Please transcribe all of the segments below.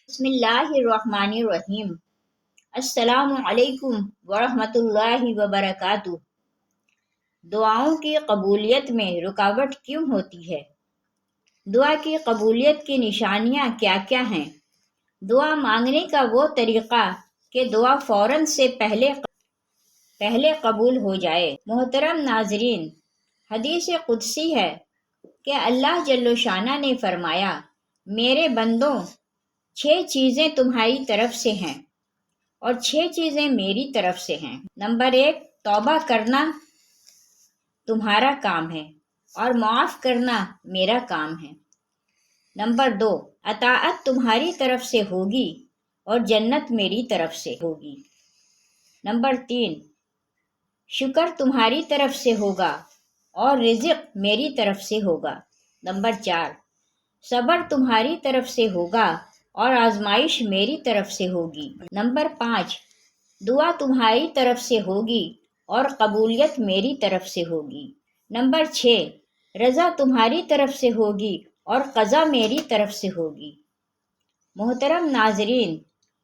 بسم اللہ الرحمن الرحیم۔ السلام علیکم ورحمۃ اللہ وبرکاتہ۔ دعاؤں کی قبولیت میں رکاوٹ کیوں ہوتی ہے؟ دعا کی قبولیت کی نشانیاں کیا کیا ہیں؟ دعا مانگنے کا وہ طریقہ کہ دعا فوراً سے پہلے قبول ہو جائے۔ محترم ناظرین، حدیث قدسی ہے کہ اللہ جل شانہ نے فرمایا، میرے بندوں، 6 چیزیں تمہاری طرف سے ہیں اور 6 چیزیں میری طرف سے ہیں۔ نمبر 1، توبہ کرنا تمہارا کام ہے اور معاف کرنا میرا کام ہے۔ نمبر 2، اطاعت تمہاری طرف سے ہوگی اور جنت میری طرف سے ہوگی۔ نمبر 3، شکر تمہاری طرف سے ہوگا اور رزق میری طرف سے ہوگا۔ نمبر 4، صبر تمہاری طرف سے ہوگا اور آزمائش میری طرف سے ہوگی۔ نمبر 5، دعا تمہاری طرف سے ہوگی اور قبولیت میری طرف سے ہوگی۔ نمبر 6، رضا تمہاری طرف سے ہوگی اور قضا میری طرف سے ہوگی۔ محترم ناظرین،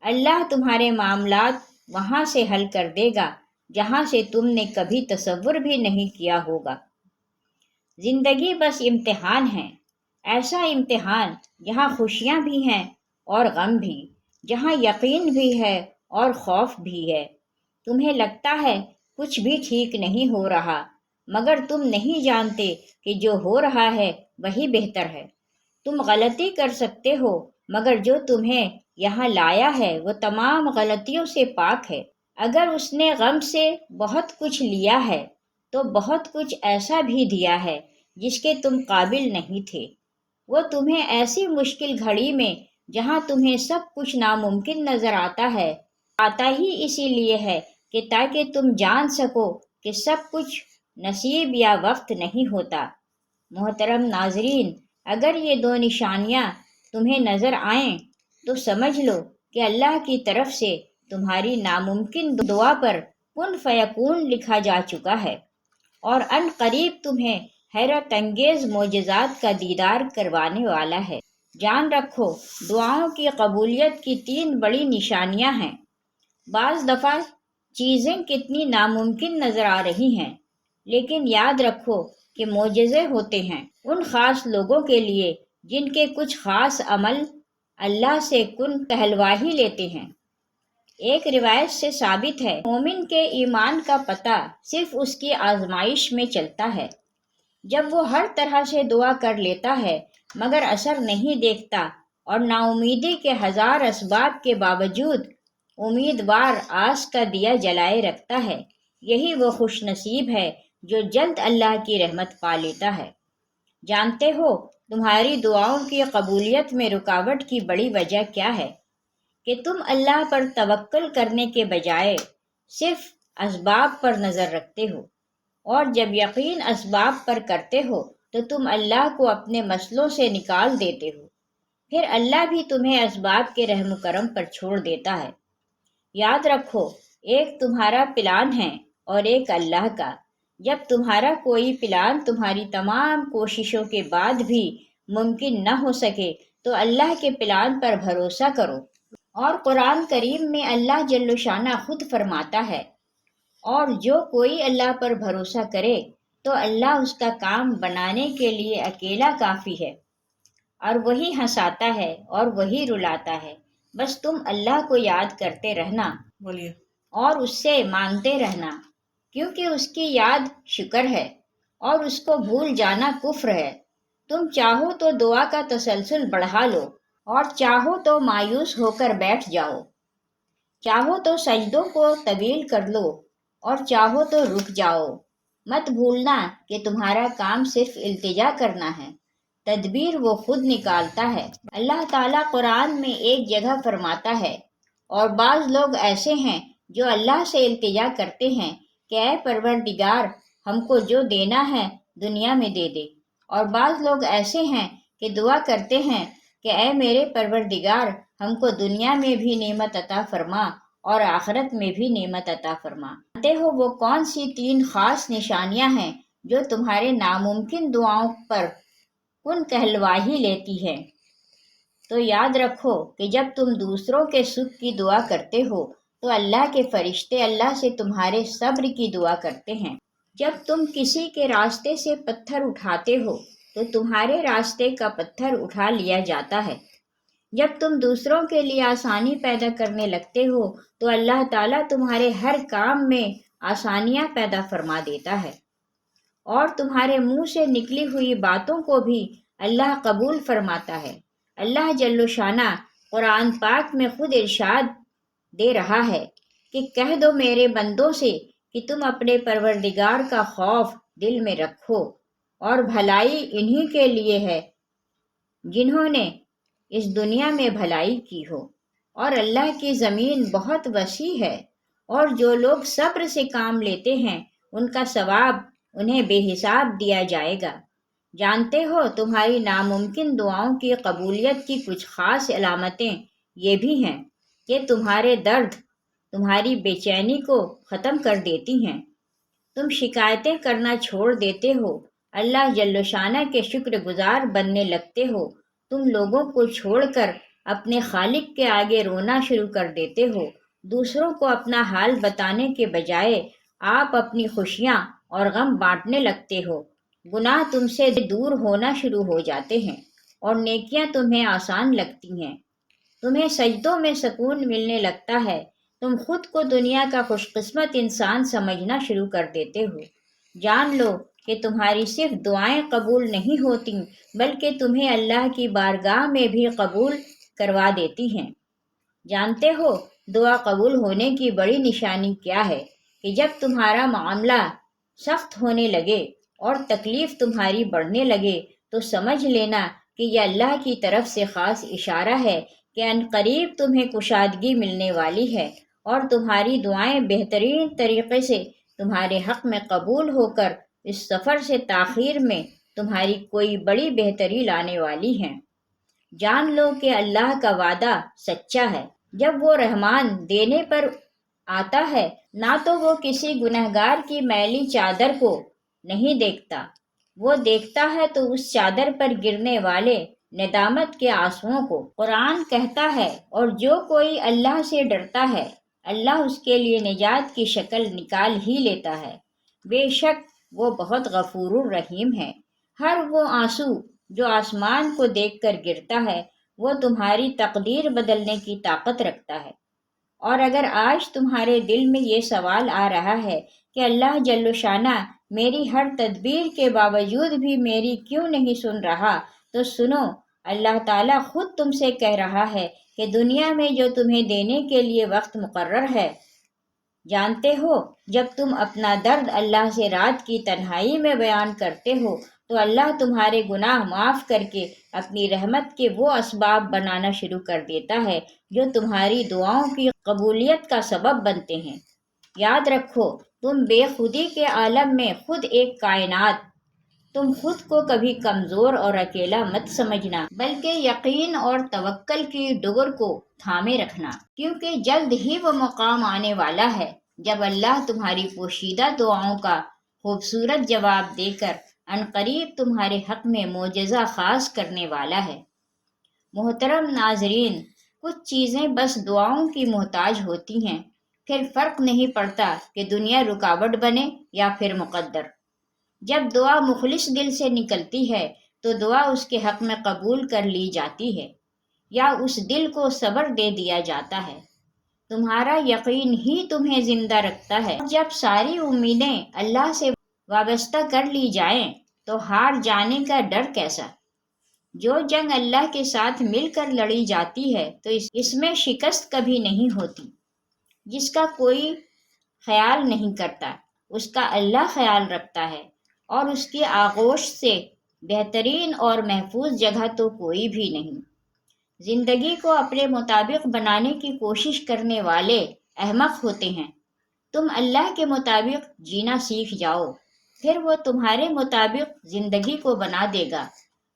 اللہ تمہارے معاملات وہاں سے حل کر دے گا جہاں سے تم نے کبھی تصور بھی نہیں کیا ہوگا۔ زندگی بس امتحان ہے، ایسا امتحان جہاں خوشیاں بھی ہیں اور غم بھی، جہاں یقین بھی ہے اور خوف بھی ہے۔ تمہیں لگتا ہے کچھ بھی ٹھیک نہیں ہو رہا، مگر تم نہیں جانتے کہ جو ہو رہا ہے وہی بہتر ہے۔ تم غلطی کر سکتے ہو، مگر جو تمہیں یہاں لایا ہے وہ تمام غلطیوں سے پاک ہے۔ اگر اس نے غم سے بہت کچھ لیا ہے تو بہت کچھ ایسا بھی دیا ہے جس کے تم قابل نہیں تھے۔ وہ تمہیں ایسی مشکل گھڑی میں جہاں تمہیں سب کچھ ناممکن نظر آتا ہی اسی لیے ہے کہ تاکہ تم جان سکو کہ سب کچھ نصیب یا وقت نہیں ہوتا۔ محترم ناظرین، اگر یہ 2 نشانیاں تمہیں نظر آئیں تو سمجھ لو کہ اللہ کی طرف سے تمہاری ناممکن دعا پر کن فیکون لکھا جا چکا ہے اور ان قریب تمہیں حیرت انگیز معجزات کا دیدار کروانے والا ہے۔ جان رکھو، دعاؤں کی قبولیت کی 3 بڑی نشانیاں ہیں۔ بعض دفعہ چیزیں کتنی ناممکن نظر آ رہی ہیں، لیکن یاد رکھو کہ معجزے ہوتے ہیں ان خاص لوگوں کے لیے جن کے کچھ خاص عمل اللہ سے کن کہلوا ہی لیتے ہیں۔ ایک روایت سے ثابت ہے، مومن کے ایمان کا پتہ صرف اس کی آزمائش میں چلتا ہے۔ جب وہ ہر طرح سے دعا کر لیتا ہے مگر اثر نہیں دیکھتا اور نا امیدی کے 1000 اسباب کے باوجود امیدوار آس کا دیا جلائے رکھتا ہے، یہی وہ خوش نصیب ہے جو جلد اللہ کی رحمت پا لیتا ہے۔ جانتے ہو تمہاری دعاؤں کی قبولیت میں رکاوٹ کی بڑی وجہ کیا ہے؟ کہ تم اللہ پر توکل کرنے کے بجائے صرف اسباب پر نظر رکھتے ہو، اور جب یقین اسباب پر کرتے ہو تو تم اللہ کو اپنے مسئلوں سے نکال دیتے ہو، پھر اللہ بھی تمہیں اسباب کے رحم و کرم پر چھوڑ دیتا ہے۔ یاد رکھو، ایک تمہارا پلان ہے اور ایک اللہ کا۔ جب تمہارا کوئی پلان تمہاری تمام کوششوں کے بعد بھی ممکن نہ ہو سکے تو اللہ کے پلان پر بھروسہ کرو۔ اور قرآن کریم میں اللہ جل شانہ خود فرماتا ہے، اور جو کوئی اللہ پر بھروسہ کرے تو اللہ اس کا کام بنانے کے لیے اکیلا کافی ہے، اور وہی ہنساتا ہے اور وہی رلاتا ہے۔ بس تم اللہ کو یاد کرتے رہنا اور اس سے مانگتے رہنا، کیونکہ اس کی یاد شکر ہے اور اس کو بھول جانا کفر ہے۔ تم چاہو تو دعا کا تسلسل بڑھا لو اور چاہو تو مایوس ہو کر بیٹھ جاؤ، چاہو تو سجدوں کو طویل کر لو اور چاہو تو رک جاؤ۔ مت بھولنا کہ تمہارا کام صرف التجا کرنا ہے، تدبیر وہ خود نکالتا ہے۔ اللہ تعالیٰ قرآن میں ایک جگہ فرماتا ہے، اور بعض لوگ ایسے ہیں جو اللہ سے التجا کرتے ہیں کہ اے پروردگار، ہم کو جو دینا ہے دنیا میں دے دے، اور بعض لوگ ایسے ہیں کہ دعا کرتے ہیں کہ اے میرے پروردگار، ہم کو دنیا میں بھی نعمت عطا فرما اور آخرت میں بھی نعمت عطا فرما۔ جانتے ہو وہ کون سی 3 خاص نشانیاں ہیں جو تمہارے ناممکن دعاؤں پر کن کہلوا ہی لیتی ہیں؟ تو یاد رکھو کہ جب تم دوسروں کے سکھ کی دعا کرتے ہو تو اللہ کے فرشتے اللہ سے تمہارے صبر کی دعا کرتے ہیں۔ جب تم کسی کے راستے سے پتھر اٹھاتے ہو تو تمہارے راستے کا پتھر اٹھا لیا جاتا ہے۔ جب تم دوسروں کے لیے آسانی پیدا کرنے لگتے ہو تو اللہ تعالیٰ تمہارے ہر کام میں آسانیاں پیدا فرما دیتا ہے، اور تمہارے منہ سے نکلی ہوئی باتوں کو بھی اللہ قبول فرماتا ہے۔ اللہ جل شانہ قرآن پاک میں خود ارشاد دے رہا ہے کہ کہہ دو میرے بندوں سے کہ تم اپنے پروردگار کا خوف دل میں رکھو، اور بھلائی انہی کے لیے ہے جنہوں نے اس دنیا میں بھلائی کی ہو، اور اللہ کی زمین بہت وسیع ہے، اور جو لوگ صبر سے کام لیتے ہیں ان کا ثواب انہیں بے حساب دیا جائے گا۔ جانتے ہو تمہاری ناممکن دعاؤں کی قبولیت کی کچھ خاص علامتیں یہ بھی ہیں کہ تمہارے درد تمہاری بے چینی کو ختم کر دیتی ہیں، تم شکایتیں کرنا چھوڑ دیتے ہو، اللہ جل شانہ کے شکر گزار بننے لگتے ہو، تم لوگوں کو چھوڑ کر اپنے خالق کے آگے رونا شروع کر دیتے ہو، دوسروں کو اپنا حال بتانے کے بجائے آپ اپنی خوشیاں اور غم بانٹنے لگتے ہو، گناہ تم سے دور ہونا شروع ہو جاتے ہیں اور نیکیاں تمہیں آسان لگتی ہیں، تمہیں سجدوں میں سکون ملنے لگتا ہے، تم خود کو دنیا کا خوش قسمت انسان سمجھنا شروع کر دیتے ہو۔ جان لو کہ تمہاری صرف دعائیں قبول نہیں ہوتی بلکہ تمہیں اللہ کی بارگاہ میں بھی قبول کروا دیتی ہیں۔ جانتے ہو دعا قبول ہونے کی بڑی نشانی کیا ہے؟ کہ جب تمہارا معاملہ سخت ہونے لگے اور تکلیف تمہاری بڑھنے لگے تو سمجھ لینا کہ یہ اللہ کی طرف سے خاص اشارہ ہے کہ عنقریب تمہیں کشادگی ملنے والی ہے، اور تمہاری دعائیں بہترین طریقے سے تمہارے حق میں قبول ہو کر اس سفر سے تاخیر میں تمہاری کوئی بڑی بہتری لانے والی ہیں۔ جان لو کہ اللہ کا وعدہ سچا ہے، جب وہ رحمان دینے پر آتا ہے نہ تو وہ کسی گنہگار کی میلی چادر کو نہیں دیکھتا، وہ دیکھتا ہے تو اس چادر پر گرنے والے ندامت کے آنسوؤں کو۔ قرآن کہتا ہے اور جو کوئی اللہ سے ڈرتا ہے اللہ اس کے لیے نجات کی شکل نکال ہی لیتا ہے، بے شک وہ بہت غفور الرحیم ہے۔ ہر وہ آنسو جو آسمان کو دیکھ کر گرتا ہے وہ تمہاری تقدیر بدلنے کی طاقت رکھتا ہے، اور اگر آج تمہارے دل میں یہ سوال آ رہا ہے کہ اللہ جل شانہ میری ہر تدبیر کے باوجود بھی میری کیوں نہیں سن رہا، تو سنو، اللہ تعالیٰ خود تم سے کہہ رہا ہے کہ دنیا میں جو تمہیں دینے کے لیے وقت مقرر ہے۔ جانتے ہو جب تم اپنا درد اللہ سے رات کی تنہائی میں بیان کرتے ہو تو اللہ تمہارے گناہ معاف کر کے اپنی رحمت کے وہ اسباب بنانا شروع کر دیتا ہے جو تمہاری دعاؤں کی قبولیت کا سبب بنتے ہیں۔ یاد رکھو تم بے خودی کے عالم میں خود ایک کائنات، تم خود کو کبھی کمزور اور اکیلا مت سمجھنا بلکہ یقین اور توکل کی ڈگر کو تھامے رکھنا، کیونکہ جلد ہی وہ مقام آنے والا ہے جب اللہ تمہاری پوشیدہ دعاؤں کا خوبصورت جواب دے کر عنقریب تمہارے حق میں معجزہ خاص کرنے والا ہے۔ محترم ناظرین، کچھ چیزیں بس دعاؤں کی محتاج ہوتی ہیں، پھر فرق نہیں پڑتا کہ دنیا رکاوٹ بنے یا پھر مقدر۔ جب دعا مخلص دل سے نکلتی ہے تو دعا اس کے حق میں قبول کر لی جاتی ہے یا اس دل کو صبر دے دیا جاتا ہے۔ تمہارا یقین ہی تمہیں زندہ رکھتا ہے۔ جب ساری امیدیں اللہ سے وابستہ کر لی جائیں تو ہار جانے کا ڈر کیسا؟ جو جنگ اللہ کے ساتھ مل کر لڑی جاتی ہے تو اس میں شکست کبھی نہیں ہوتی۔ جس کا کوئی خیال نہیں کرتا اس کا اللہ خیال رکھتا ہے، اور اس کی آغوش سے بہترین اور محفوظ جگہ تو کوئی بھی نہیں۔ زندگی کو اپنے مطابق بنانے کی کوشش کرنے والے احمق ہوتے ہیں۔ تم اللہ کے مطابق جینا سیکھ جاؤ، پھر وہ تمہارے مطابق زندگی کو بنا دے گا۔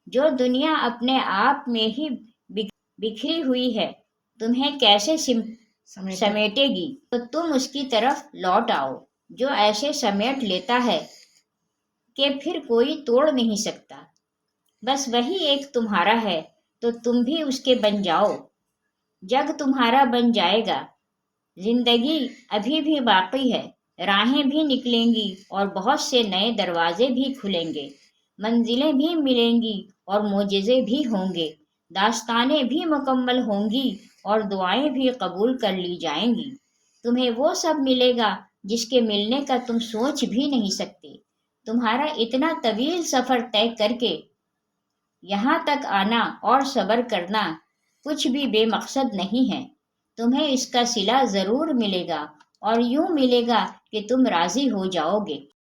جو دنیا اپنے آپ میں ہی بکھری ہوئی ہے تمہیں کیسے سمیٹے گی، تو تم اس کی طرف لوٹ آؤ جو ایسے سمیٹ لیتا ہے کہ پھر کوئی توڑ نہیں سکتا۔ بس وہی ایک تمہارا ہے تو تم بھی اس کے بن جاؤ، جگ تمہارا بن جائے گا۔ زندگی ابھی بھی باقی ہے، راہیں بھی نکلیں گی اور بہت سے نئے دروازے بھی کھلیں گے، منزلیں بھی ملیں گی اور معجزے بھی ہوں گے، داستانیں بھی مکمل ہوں گی اور دعائیں بھی قبول کر لی جائیں گی۔ تمہیں وہ سب ملے گا جس کے ملنے کا تم سوچ بھی نہیں سکتے۔ تمہارا اتنا طویل سفر طے کر کے یہاں تک آنا اور صبر کرنا کچھ بھی بے مقصد نہیں ہے۔ تمہیں اس کا صلہ ضرور ملے گا، اور یوں ملے گا کہ تم راضی ہو جاؤ گے۔